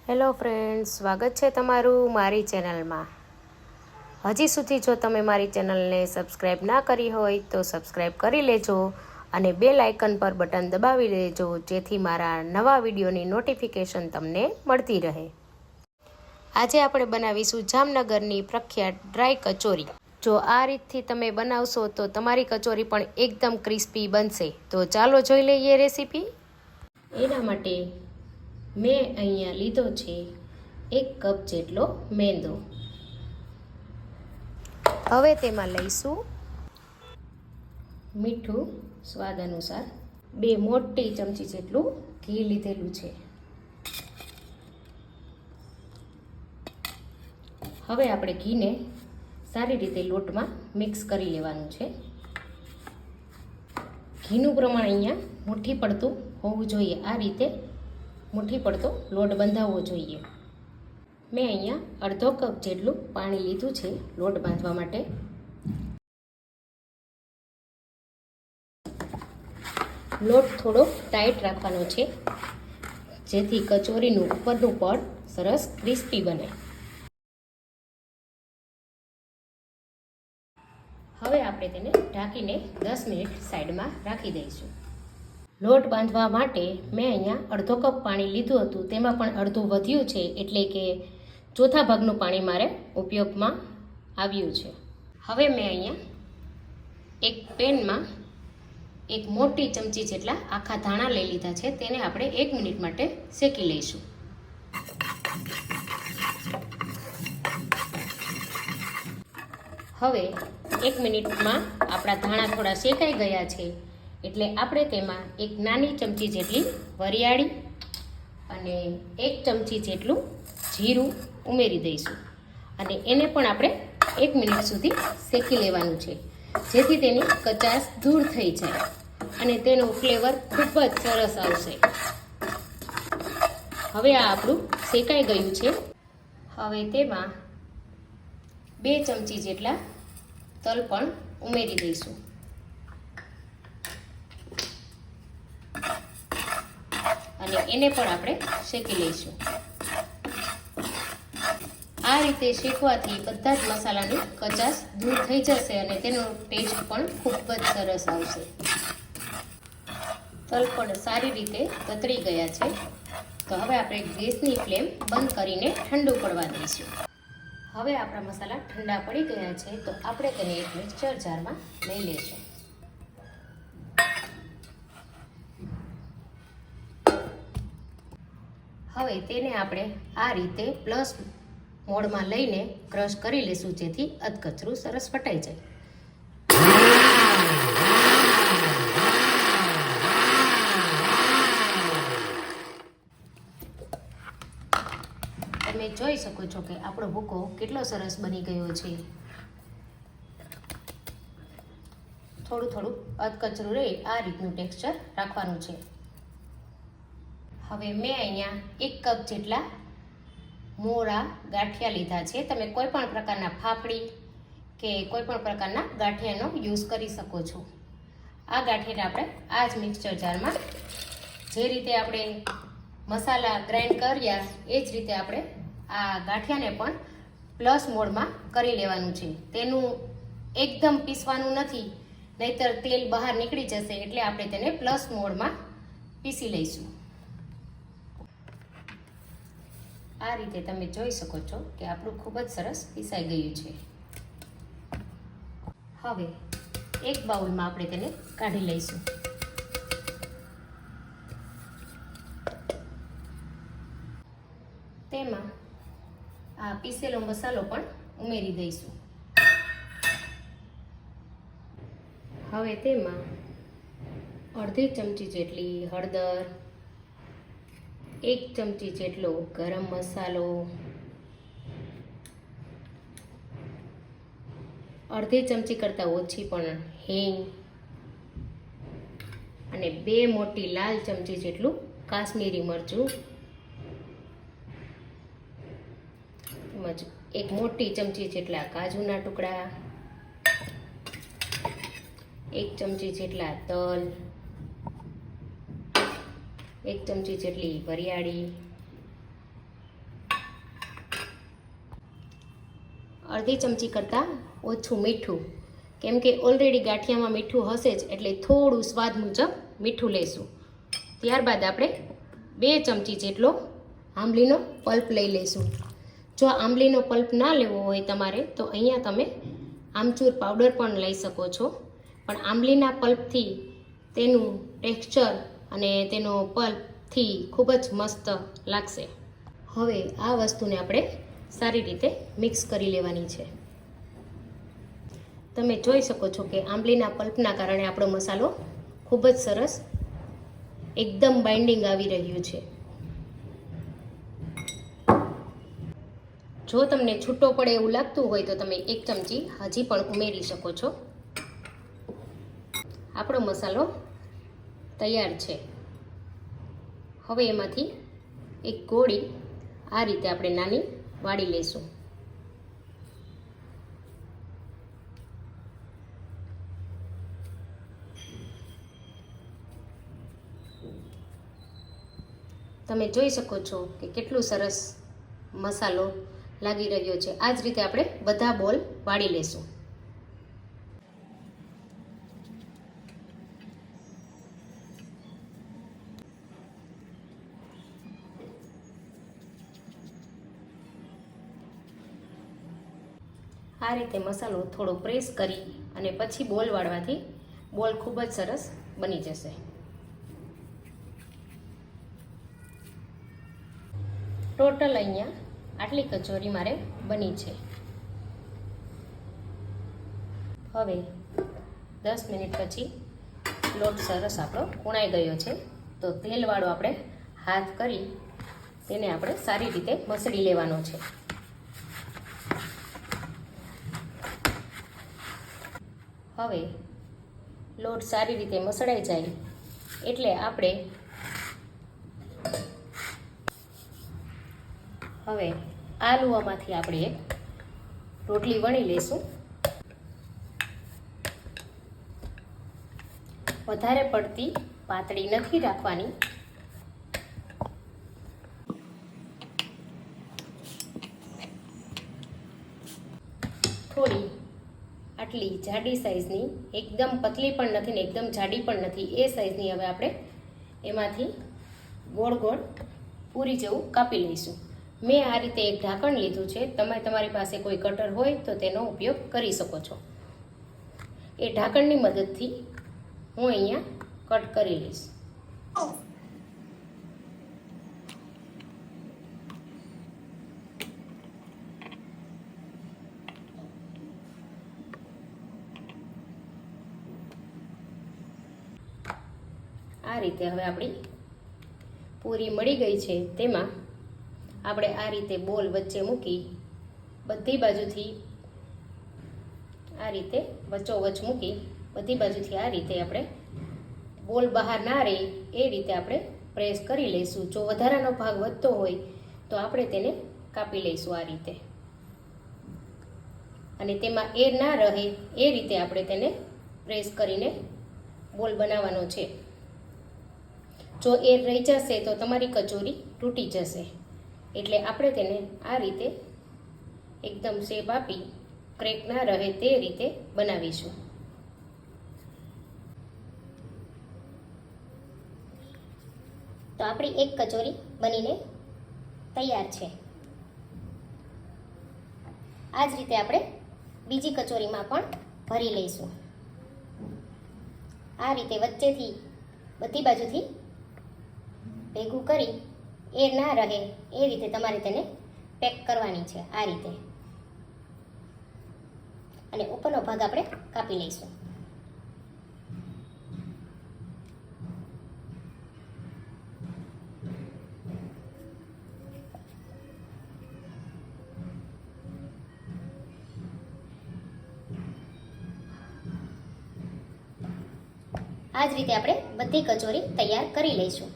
Hello friends, સ્વાગત છે તમારું મારી ચેનલમાં. હજી સુધી જો તમે મારી ચેનલને સબસ્ક્રાઈબ ના કરી હોય તો સબસ્ક્રાઈબ કરી લેજો અને બેલ આઇકન પર બટન દબાવી લેજો, જેથી મારા નવા વિડીયોની નોટિફિકેશન તમને મળતી રહે. આજે આપણે બનાવીશું જામનગરની પ્રખ્યાત ડ્રાય કચોરી. જો આ રીતથી તમે બનાવશો તો તમારી કચોરી પણ એકદમ ક્રિસ્પી બનશે. તો ચાલો જોઈ લઈએ રેસીપી. એના માટે મેં અહીંયા લીધો છે 1 કપ જેટલો મેંદો. હવે તેમાં લઈશું મીઠું સ્વાદ અનુસાર, 2 મોટી ચમચી જેટલું ઘી લીધેલું છે. હવે આપણે ઘીને સારી રીતે લોટમાં મિક્સ કરી લેવાનું છે. ઘીનું પ્રમાણ અહીંયા મુઠ્ઠી પડતું હોવું જોઈએ. આ રીતે મુઠ્ઠી પડતો લોટ બંધાવવો જોઈએ. મેં અહીંયા અડધો કપ જેટલું પાણી લીધું છે લોટ બાંધવા માટે. લોટ થોડો ટાઈટ રાખવાનો છે, જેથી કચોરીનું ઉપરનું પડ સરસ ક્રિસ્પી બને. હવે આપણે તેને ઢાંકીને 10 મિનિટ સાઈડમાં રાખી દઈશું. લોટ બાંધવા માટે મેં અહીંયા અડધો કપ પાણી લીધું હતું, તેમાં પણ અડધું વધ્યું છે, એટલે કે ચોથા ભાગનું પાણી મારે ઉપયોગમાં આવ્યું છે. હવે મેં અહીંયા એક પેનમાં 1 મોટી ચમચી જેટલા આખા ધાણા લઈ લીધા છે. તેને આપણે 1 મિનિટ માટે શેકી લઈશું. હવે 1 મિનિટમાં આપણા ધાણા થોડા શેકાઈ ગયા છે, એટલે આપણે તેમાં 1 નાની ચમચી જેટલી વરિયાળી અને 1 ચમચી જેટલું જીરું ઉમેરી દઈશું. અને એને પણ આપણે 1 મિનિટ સુધી શેકી લેવાનું છે, જેથી તેની કચાશ દૂર થઈ જાય અને તેનું ફ્લેવર ખૂબ જ સરસ આવશે. હવે આ આપણું શેકાઈ ગયું છે. હવે તેમાં 2 ચમચી જેટલા તલ પણ ઉમેરી દઈશું. અને એને પણ આપણે શેકી લઈશું. આ રીતે શેકવાથી બધા જ મસાલાની કચાશ દૂર થઈ જશે અને તેનો ટેસ્ટ પણ ખૂબ જ સરસ આવશે. તલ પણ સારી રીતે તતરી ગયા છે. તો હવે આપણે ગેસની ફ્લેમ બંધ કરીને ઠંડુ પડવા દઈશું. હવે આપણા મસાલા ઠંડા પડી ગયા છે, તો આપણે તેને એક મિક્સર જારમાં લઈ લઈશું. હવે તેને આપણે આ રીતે પ્લસ મોડમાં લઈને ક્રશ કરી લઈશું, જેથી અધકચરું સરસ ફટાઈ જાય. તમે જોઈ શકો છો કે આપણો ભૂકો કેટલો સરસ બની ગયો છે. થોડું થોડું અધકચરું રહે આ રીતનું ટેક્સચર રાખવાનું છે. હવે મેં અહીંયા 1 કપ જેટલા મોરા ગાંઠિયા લીધા છે. તમે કોઈ પણ પ્રકારના ફાફડી કે કોઈ પણ પ્રકારના ગાંઠિયાનો યુઝ કરી શકો છો. આ ગાંઠિયાને આપણે આ જ મિક્સચર જારમાં જે રીતે આપણે મસાલા ગ્રાઇન્ડ કર્યા એ જ રીતે આપણે આ ગાંઠિયાને પણ પ્લસ મોડમાં કરી લેવાનું છે. તેનું એકદમ પીસવાનું નથી, નહીતર તેલ બહાર નીકળી જશે. એટલે આપણે તેને પ્લસ મોડમાં પીસી લઈશું. આ રીતે તમે જોઈ શકો છો કે આપણું ખૂબ જ સરસ પીસાઈ ગયું છે. હવે એક બાઉલમાં આપણે તેને કાઢી લઈશું. તેમાં આ પીસેલો મસાલો પણ ઉમેરી દઈશું. હવે તેમાં અડધી ચમચી જેટલી હળદર, 1 ચમચી જેટલો ગરમ મસાલો, અડધી ચમચી કરતાં ઓછી પણ હિંગ અને 2 મોટી લાલ ચમચી જેટલું કાશ્મીરી મરચું, તેમજ 1 મોટી ચમચી જેટલા કાજુના ટુકડા, 1 ચમચી જેટલા તલ, 1 ચમચી જેટલી વરિયાળી, અડધી ચમચી કરતાં ઓછું મીઠું, કેમ કે ઓલરેડી ગાંઠિયામાં મીઠું હશે જ, એટલે થોડું સ્વાદ મુજબ મીઠું લઈશું. ત્યારબાદ આપણે 2 ચમચી જેટલો આંબલીનો પલ્પ લઈ લઈશું. જો આંબલીનો પલ્પ ના લેવો હોય તમારે તો અહીંયા તમે આમચૂર પાવડર પણ લઈ શકો છો, પણ આંબલીના પલ્પથી તેનું ટેક્સચર અને તેનો પલ્પથી ખૂબ જ મસ્ત લાગશે. હવે આ વસ્તુને આપણે સારી રીતે મિક્સ કરી લેવાની છે. તમે જોઈ શકો છો કે આંબલીના પલ્પના કારણે આપણો મસાલો ખૂબ જ સરસ એકદમ બાઇન્ડિંગ આવી રહ્યું છે. જો તમને છૂટો પડે એવું લાગતું હોય તો તમે 1 ચમચી હજી પણ ઉમેરી શકો છો. આપણો મસાલો તૈયાર છે. હવે એમાંથી એક ગોળી આ રીતે આપણે નાની વાળી લઈશું. તમે જોઈ શકો છો કે કેટલું સરસ મસાલો લાગી રહ્યો છે. આ જ રીતે આપણે બધા બોલ વાળી લેશું. આ રીતે મસાલો થોડો પ્રેસ કરી અને પછી બોલ વાળવાથી બોલ ખૂબ જ સરસ બની જશે. ટોટલ અહીંયા આટલી કચોરી મારે બની છે. હવે 10 મિનિટ પછી લોટ સરસ આપણો ઉણાઈ ગયો છે, તો તેલવાળો આપણે હાથ કરી તેને આપણે સારી રીતે મસળી લેવાનો છે. હવે લોટ સારી રીતે મસળાઈ જાય એટલે આપણે હવે આ લુવામાંથી આપણે એક રોટલી વણી લઈશું. વધારે પડતી પાતળી નથી રાખવાની. થોડી આટલી જાડી સાઈઝની, એકદમ પતલી પણ નથી ને એકદમ જાડી પણ નથી, એ સાઈઝની હવે આપણે એમાંથી ગોળ ગોળ પૂરી જેવું કાપી લઈશું. મેં આ રીતે એક ઢાંકણ લીધું છે. તમે તમારી પાસે કોઈ કટર હોય તો તેનો ઉપયોગ કરી શકો છો. એ ઢાંકણની મદદથી હું અહીંયા કટ કરી લઈશ. આ રીતે હવે આપણી પૂરી મળી ગઈ છે. તેમાં આપણે આ રીતે બોલ વચ્ચે મૂકી બધી બાજુથી આ રીતે વચ્ચોવચ્ચ મૂકી બધી બાજુથી આ રીતે આપણે બોલ બહાર ના રહે એ રીતે આપણે પ્રેસ કરી લઈશું. જો વધારાનો ભાગ વધતો હોય તો આપણે તેને કાપી લઈશું આ રીતે, અને તેમાં એર ના રહે એ રીતે આપણે તેને પ્રેસ કરીને બોલ બનાવવાનો છે. જો એર રહી જશે તો તમારી કચોરી તૂટી જશે, એટલે આપણે તેને આ રીતે એકદમ શેપ આપી ક્રેક ના રહે તે રીતે બનાવીશું. તો આપણી એક કચોરી બનીને તૈયાર છે. આ જ રીતે આપણે બીજી કચોરીમાં પણ ભરી લઈશું. આ રીતે વચ્ચેથી બધી બાજુથી ભેગું કરી એર ના રહે એ રીતે તમારે તેને પેક કરવાની છે આ રીતે, અને ઉપરનો ભાગ આપણે કાપી લઈશું. આ જ રીતે આપણે બધી કચોરી તૈયાર કરી લઈશું.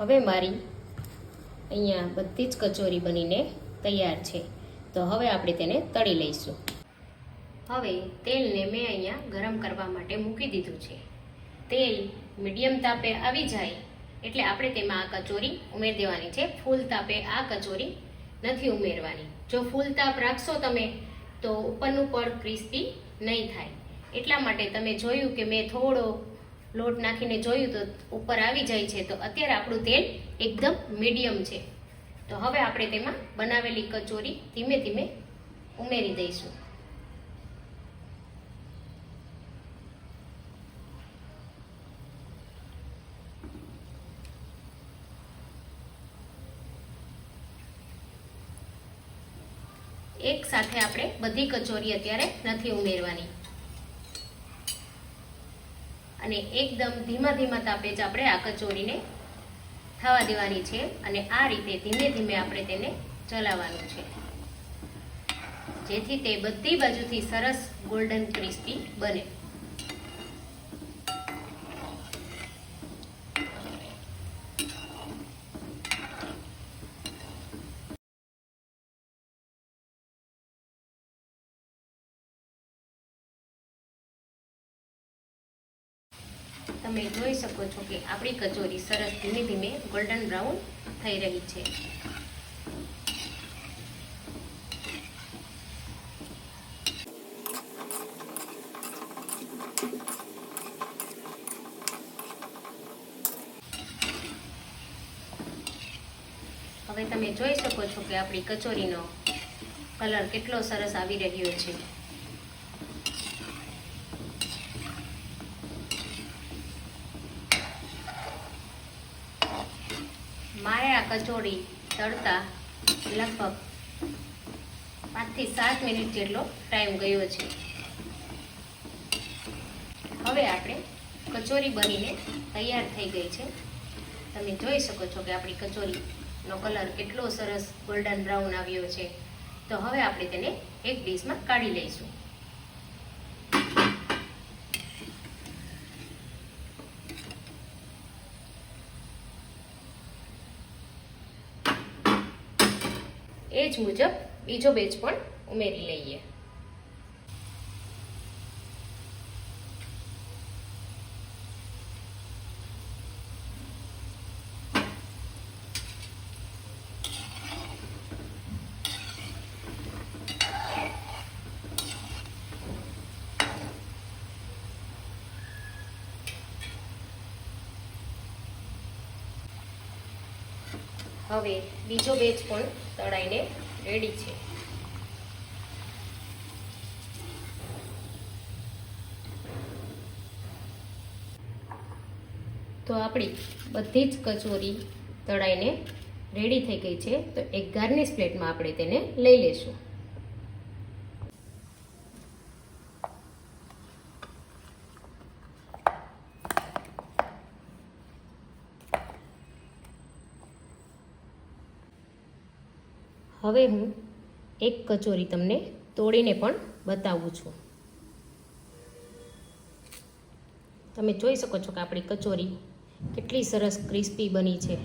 હવે મારી અહીંયા બધી જ કચોરી બનીને તૈયાર છે. તો હવે આપણે તેને તળી લઈશું. હવે તેલને મેં અહીંયા ગરમ કરવા માટે મૂકી દીધું છે. તેલ મીડિયમ તાપે આવી જાય એટલે આપણે તેમાં આ કચોરી ઉમેરી દેવાની છે. ફૂલ તાપે આ કચોરી નથી ઉમેરવાની. જો ફૂલ તાપ રાખશો તમે તો ઉપરનું પડ ક્રિસ્પી નહીં થાય. એટલા માટે તમે જોયું કે મેં થોડો લોટ નાખીને જોયું તો ઉપર આવી જાય છે. તો અત્યારે આપણું તેલ એકદમ મીડિયમ છે. તો હવે આપણે તેમાં બનાવેલી કચોરી ધીમે ધીમે ઉમેરી દઈશું. એક સાથે આપણે બધી કચોરી અત્યારે નથી ઉમેરવાની અને એકદમ ધીમા ધીમા તાપે જ આપણે આ કચોરીને થવા દેવાની છે. અને આ રીતે ધીમે ધીમે આપણે તેને ચલાવવાનું છે, જેથી તે બધી બાજુથી સરસ ગોલ્ડન ક્રિસ્પી બને. તમે જોઈ શકો છો કે આપણી કચોરી સરસ ધીમે ધીમે ગોલ્ડન બ્રાઉન થઈ રહી છે. હવે તમે જોઈ શકો છો કે આપણી કચોરીનો કલર કેટલો સરસ આવી રહ્યો છે. મારે આ કચોરી તળતા લગભગ 5 થી 7 મિનિટ જેટલો ટાઈમ ગયો છે. હવે આપણે કચોરી બનીને તૈયાર થઈ ગઈ છે. તમે જોઈ શકો છો કે આપણી કચોરીનો કલર કેટલો સરસ ગોલ્ડન બ્રાઉન આવ્યો છે. તો હવે આપણે તેને એક ડીશમાં કાઢી લઈશું. એ જ મુજબ બીજો બેચ પણ ઉમેરી લઈએ. હવે બીજો બેચ પણ તળાઈને રેડી છે. તો આપણી બધી જ કચોરી તળાઈને રેડી થઈ ગઈ છે. તો એક ગાર્નિશ પ્લેટમાં આપણે તેને લઈ લેશું. હવે હું એક કચોરી તમને તોડીને પણ બતાવું છું. તમે જોઈ શકો છો કે આપણી કચોરી કેટલી સરસ ક્રિસ્પી બની છે.